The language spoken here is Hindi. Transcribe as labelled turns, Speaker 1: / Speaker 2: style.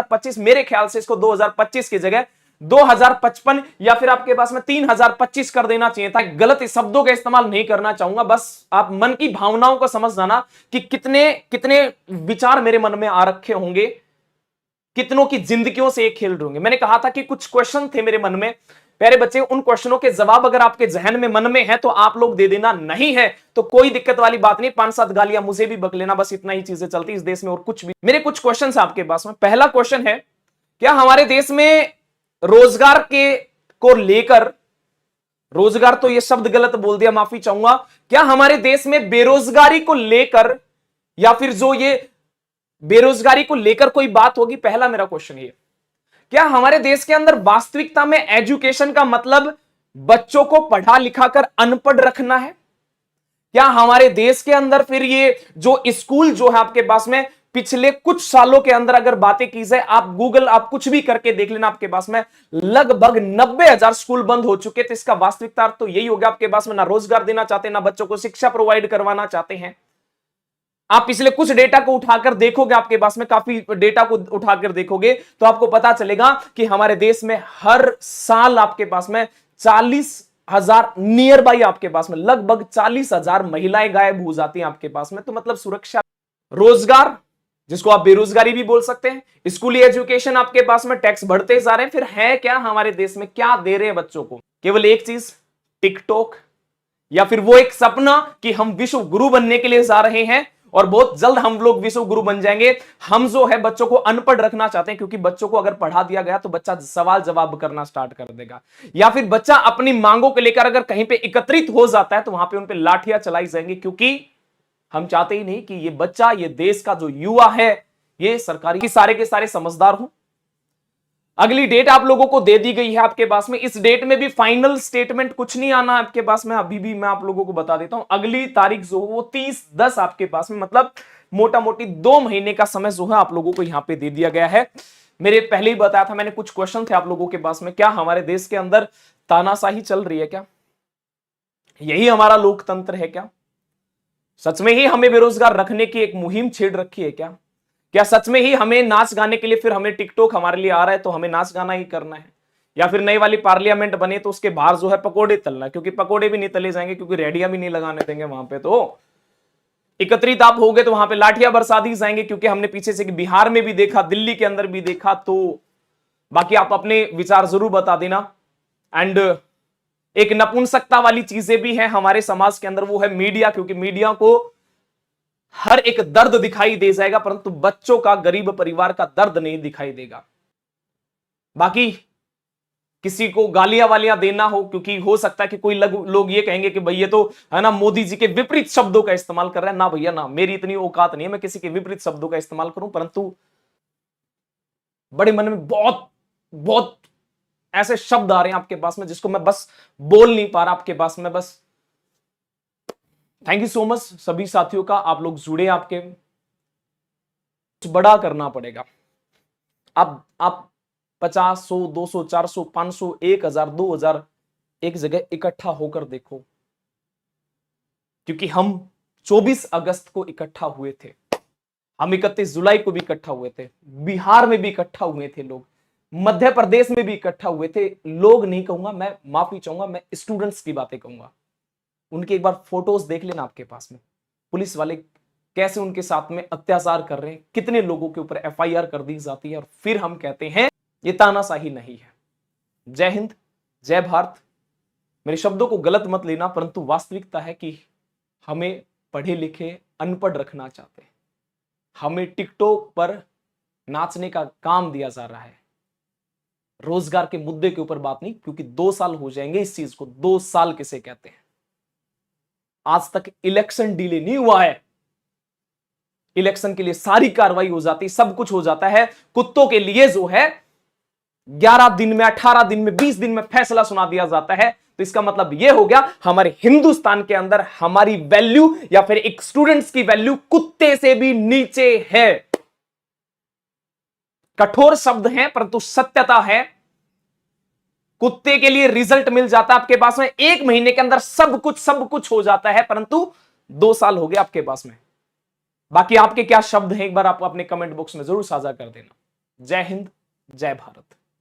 Speaker 1: 25, मेरे ख्याल से इसको 2025 की जगह 2055 या फिर आपके पास में 3025 कर देना चाहिए था। गलत शब्दों का इस्तेमाल नहीं करना चाहूंगा, बस आप मन की भावनाओं को समझ जाना कि कितने कितने विचार मेरे मन में आ रखे होंगे, कितनों की जिंदगियों से ये खेल रहे होंगे। मैंने कहा था कि कुछ क्वेश्चन थे मेरे मन में, प्यारे बच्चे, उन क्वेश्चनों के जवाब अगर आपके जहन में मन में है तो आप लोग दे देना, नहीं है तो कोई दिक्कत वाली बात नहीं, 5-7 गालियां मुझे भी बक लेना, बस इतना ही चीजें चलती इस देश में और कुछ भी। मेरे कुछ क्वेश्चन आपके पास में। पहला क्वेश्चन है, क्या हमारे देश में रोजगार के को लेकर, रोजगार तो ये शब्द गलत बोल दिया, माफी चाहूंगा, क्या हमारे देश में बेरोजगारी को लेकर या फिर जो ये बेरोजगारी को लेकर कोई बात होगी? पहला मेरा क्वेश्चन ये। क्या हमारे देश के अंदर वास्तविकता में एजुकेशन का मतलब बच्चों को पढ़ा लिखा कर अनपढ़ रखना है? क्या हमारे देश के अंदर फिर ये जो स्कूल जो है आपके पास में पिछले कुछ सालों के अंदर अगर बातें की जाए, आप गूगल आप कुछ भी करके देख लेना, आपके पास में लगभग 90,000 स्कूल बंद हो चुके। तो इसका वास्तविकता तो यही होगा, आपके पास में ना रोजगार देना चाहते, ना बच्चों को शिक्षा प्रोवाइड करवाना चाहते हैं। आप पिछले कुछ डेटा को उठाकर देखोगे, आपके पास में काफी डेटा को उठाकर देखोगे तो आपको पता चलेगा कि हमारे देश में हर साल आपके पास में 40,000 नियर बाई, आपके पास में लगभग 40,000 महिलाएं गायब हो जाती हैं आपके पास में। तो मतलब सुरक्षा, रोजगार जिसको आप बेरोजगारी भी बोल सकते हैं, स्कूली एजुकेशन, आपके पास में टैक्स बढ़ते जा रहे हैं, फिर है क्या हमारे देश में? क्या दे रहे हैं बच्चों को? केवल एक चीज, टिकटॉक, या फिर वो एक सपना कि हम विश्व गुरु बनने के लिए जा रहे हैं और बहुत जल्द हम लोग विश्व गुरु बन जाएंगे। हम जो है बच्चों को अनपढ़ रखना चाहते हैं, क्योंकि बच्चों को अगर पढ़ा दिया गया तो बच्चा सवाल जवाब करना स्टार्ट कर देगा, या फिर बच्चा अपनी मांगों को लेकर अगर कहीं पे एकत्रित हो जाता है तो वहां पे उन पे लाठियां चलाई जाएंगी, क्योंकि हम चाहते ही नहीं कि ये बच्चा, ये देश का जो युवा है, ये सरकारी सारे के सारे समझदार हो। अगली डेट आप लोगों को दे दी गई है आपके पास में, इस डेट में भी फाइनल स्टेटमेंट कुछ नहीं आना आपके पास में, अभी भी मैं आप लोगों को बता देता हूं। अगली तारीख जो वो 30/10 आपके पास में, मतलब मोटा मोटी 2 महीने का समय जो है आप लोगों को यहां पे दे दिया गया है। मेरे पहले ही बताया था मैंने, कुछ क्वेश्चन थे आप लोगों के पास में, क्या हमारे देश के अंदर तानाशाही चल रही है? क्या यही हमारा लोकतंत्र है? क्या सच में ही हमें बेरोजगार रखने की एक मुहिम छेड़ रखी है? क्या सच में ही हमें नाच गाने के लिए, फिर हमें टिकटॉक हमारे लिए आ रहा है तो हमें नाच गाना ही करना है? या फिर नई वाली पार्लियामेंट बने तो उसके बाहर जो है पकोड़े तलना, क्योंकि पकोड़े भी नहीं तले जाएंगे, क्योंकि रेडिया भी नहीं लगाने देंगे वहां पे। तो एकत्रित आप हो गए तो वहां पे लाठियां बरसा दी जाएंगे, क्योंकि हमने पीछे से बिहार में भी देखा, दिल्ली के अंदर भी देखा। तो बाकी आप अपने विचार जरूर बता देना। एंड एक नपुंसकता वाली चीजें भी हैं हमारे समाज के अंदर, वो है मीडिया, क्योंकि मीडिया को हर एक दर्द दिखाई दे जाएगा, परंतु बच्चों का, गरीब परिवार का दर्द नहीं दिखाई देगा। बाकी किसी को गालियां वालियां देना हो, क्योंकि हो सकता है कि कोई लोग ये कहेंगे कि भैया तो है ना मोदी जी के विपरीत शब्दों का इस्तेमाल कर रहा है। ना भैया ना, मेरी इतनी औकात नहीं है मैं किसी के विपरीत शब्दों का इस्तेमाल करूं, परंतु बड़े मन में बहुत बहुत ऐसे शब्द आ रहे हैं आपके पास में जिसको मैं बस बोल नहीं पा रहा आपके पास में। बस थैंक यू सो मच सभी साथियों का, आप लोग जुड़े, आपके कुछ बड़ा करना पड़ेगा। आप 50, 100, 200, 400, 500, 1000, 2000 एक जगह इकट्ठा होकर देखो, क्योंकि हम 24 अगस्त को इकट्ठा हुए थे, हम 31 जुलाई को भी इकट्ठा हुए थे, बिहार में भी इकट्ठा हुए थे लोग, मध्य प्रदेश में भी इकट्ठा हुए थे लोग। नहीं कहूंगा मैं, माफी चाहूंगा, मैं स्टूडेंट्स की बातें कहूंगा। उनके एक बार फोटोज देख लेना आपके पास में, पुलिस वाले कैसे उनके साथ में अत्याचार कर रहे हैं, कितने लोगों के ऊपर एफआईआर कर दी जाती है, और फिर हम कहते हैं ये तानाशाही नहीं है। जय हिंद, जय भारत। मेरे शब्दों को गलत मत लेना, परंतु वास्तविकता है कि हमें पढ़े लिखे अनपढ़ रखना चाहते हैं, हमें टिकटॉक पर नाचने का काम दिया जा रहा है, रोजगार के मुद्दे के ऊपर बात नहीं, क्योंकि 2 साल हो जाएंगे इस चीज को। 2 साल किसे कहते हैं? आज तक इलेक्शन डिले नहीं हुआ है, इलेक्शन के लिए सारी कार्रवाई हो जाती, सब कुछ हो जाता है। कुत्तों के लिए जो है 11 दिन में, 18 दिन में, 20 दिन में फैसला सुना दिया जाता है। तो इसका मतलब यह हो गया हमारे हिंदुस्तान के अंदर हमारी वैल्यू या फिर एक स्टूडेंट्स की वैल्यू कुत्ते से भी नीचे है। कठोर शब्द हैं परंतु सत्यता है। कुत्ते के लिए रिजल्ट मिल जाता है आपके पास में 1 महीने के अंदर, सब कुछ हो जाता है, परंतु 2 साल हो गए आपके पास में। बाकी आपके क्या शब्द हैं, एक बार आप अपने कमेंट बॉक्स में जरूर साझा कर देना। जय हिंद, जय भारत।